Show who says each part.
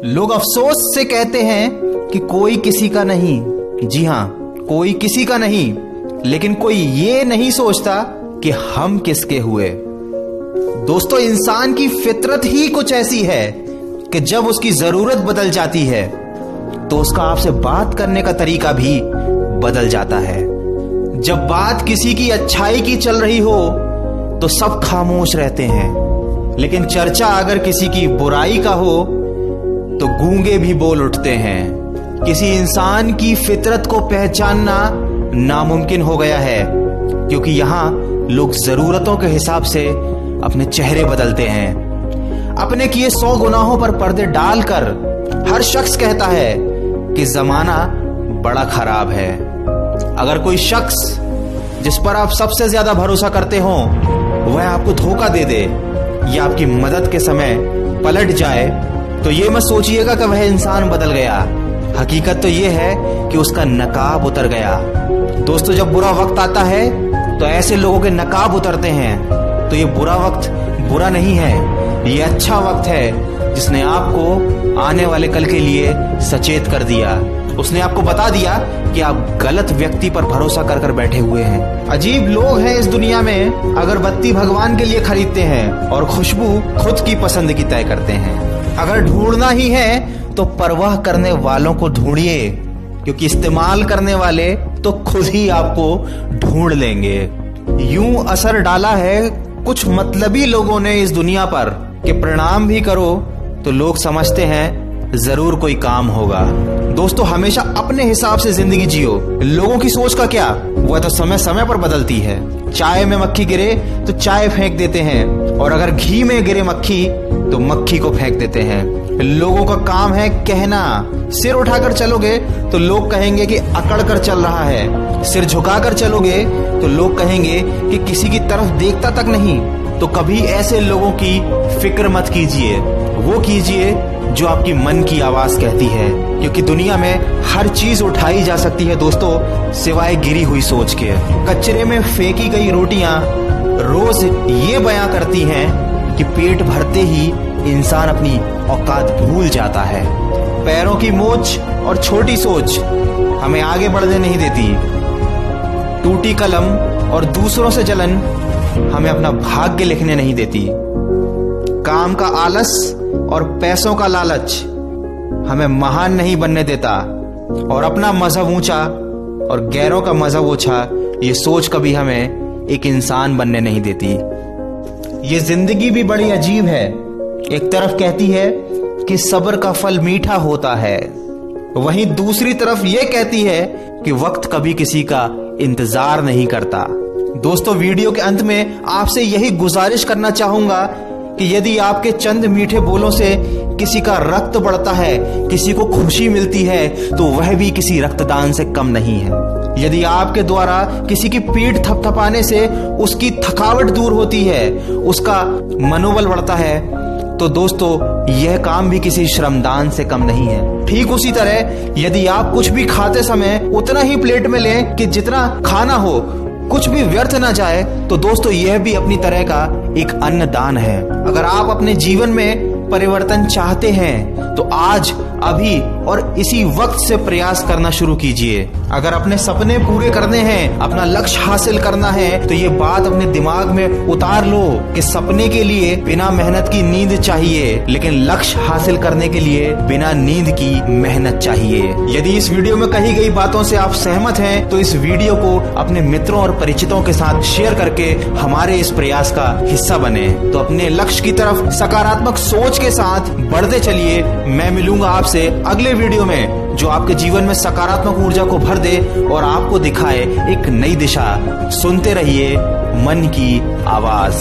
Speaker 1: लोग अफसोस से कहते हैं कि कोई किसी का नहीं। जी हां, कोई किसी का नहीं, लेकिन कोई ये नहीं सोचता कि हम किसके हुए। दोस्तों, इंसान की फितरत ही कुछ ऐसी है कि जब उसकी जरूरत बदल जाती है तो उसका आपसे बात करने का तरीका भी बदल जाता है। जब बात किसी की अच्छाई की चल रही हो तो सब खामोश रहते हैं, लेकिन चर्चा अगर किसी की बुराई का हो तो गूंगे भी बोल उठते हैं। किसी इंसान की फितरत को पहचानना नामुमकिन हो गया है, क्योंकि यहां लोग जरूरतों के हिसाब से अपने चेहरे बदलते हैं। अपने किए 100 गुनाहों पर पर्दे डालकर हर शख्स कहता है कि जमाना बड़ा खराब है। अगर कोई शख्स जिस पर आप सबसे ज्यादा भरोसा करते हो वह आपको धोखा दे दे या आपकी मदद के समय पलट जाए तो ये मत सोचिएगा कि वह इंसान बदल गया। हकीकत तो ये है कि उसका नकाब उतर गया। दोस्तों, जब बुरा वक्त आता है तो ऐसे लोगों के नकाब उतरते हैं। तो ये बुरा वक्त बुरा नहीं है, ये अच्छा वक्त है जिसने आपको आने वाले कल के लिए सचेत कर दिया। उसने आपको बता दिया कि आप गलत व्यक्ति पर भरोसा कर कर बैठे हुए हैं। अजीब लोग हैं इस दुनिया में, अगरबत्ती भगवान के लिए खरीदते हैं और खुशबू खुद की पसंद की तय करते हैं। अगर ढूंढना ही है तो परवाह करने वालों को ढूंढिए, क्योंकि इस्तेमाल करने वाले तो खुद ही आपको ढूंढ लेंगे। यूं असर डाला है कुछ मतलबी लोगों ने इस दुनिया पर कि प्रणाम भी करो तो लोग समझते हैं जरूर कोई काम होगा। दोस्तों, हमेशा अपने हिसाब से जिंदगी जियो। लोगों की सोच का क्या, वह तो समय समय पर बदलती है। चाय में मक्खी गिरे तो चाय फेंक देते हैं, और अगर घी में गिरे मक्खी तो मक्खी को फेंक देते हैं। लोगों का काम है कहना। सिर उठाकर चलोगे तो लोग कहेंगे कि अकड़ कर चल रहा है। सिर झुकाकर चलोगे तो लोग कहेंगे कि किसी की तरफ देखता तक नहीं। तो कभी ऐसे लोगों की फिक्र मत कीजिए, वो कीजिए जो आपकी मन की आवाज कहती है, क्योंकि दुनिया में हर चीज उठाई जा सकती है दोस्तों, सिवाय गिरी हुई सोच के। कचरे में फेंकी गई रोटियां रोज ये बयां करती हैं कि पेट भरते ही इंसान अपनी औकात भूल जाता है। पैरों की मोच और छोटी सोच हमें आगे बढ़ने नहीं देती। टूटी कलम और दूसरों से जलन हमें अपना भाग्य लिखने नहीं देती। काम का आलस और पैसों का लालच हमें महान नहीं बनने देता। और अपना मजहब ऊंचा और गैरों का मजहब ओछा, ये सोच कभी हमें एक इंसान बनने नहीं देती। ये जिंदगी भी बड़ी अजीब है। एक तरफ कहती है कि सब्र का फल मीठा होता है, वहीं दूसरी तरफ ये कहती है कि वक्त कभी किसी का इंतजार नहीं करता। दोस्तों, वीडियो के अंत में आपसे यही गुजारिश करना चाहूंगा कि यदि आपके चंद मीठे बोलों से किसी का रक्त बढ़ता है, किसी को खुशी मिलती है, तो वह भी किसी रक्तदान से कम नहीं है। यदि आपके द्वारा किसी की पीठ थपथपाने से उसकी थकावट दूर होती है, उसका मनोबल बढ़ता है, तो दोस्तों यह काम भी किसी श्रमदान से कम नहीं है। ठीक उसी तरह यदि आप कुछ भी खाते समय उतना ही प्लेट में लें कि जितना खाना हो, कुछ भी व्यर्थ ना जाए, तो दोस्तों यह भी अपनी तरह का एक अन्नदान है। अगर आप अपने जीवन में परिवर्तन चाहते हैं तो आज, अभी और इसी वक्त से प्रयास करना शुरू कीजिए। अगर अपने सपने पूरे करने हैं, अपना लक्ष्य हासिल करना है, तो ये बात अपने दिमाग में उतार लो कि सपने के लिए बिना मेहनत की नींद चाहिए, लेकिन लक्ष्य हासिल करने के लिए बिना नींद की मेहनत चाहिए। यदि इस वीडियो में कही गई बातों से आप सहमत हैं तो इस वीडियो को अपने मित्रों और परिचितों के साथ शेयर करके हमारे इस प्रयास का हिस्सा बने। तो अपने लक्ष्य की तरफ सकारात्मक सोच के साथ बढ़ते चलिए। मैं मिलूंगा आपसे अगले वीडियो में, जो आपके जीवन में सकारात्मक ऊर्जा को भर दे और आपको दिखाए एक नई दिशा। सुनते रहिए मन की आवाज।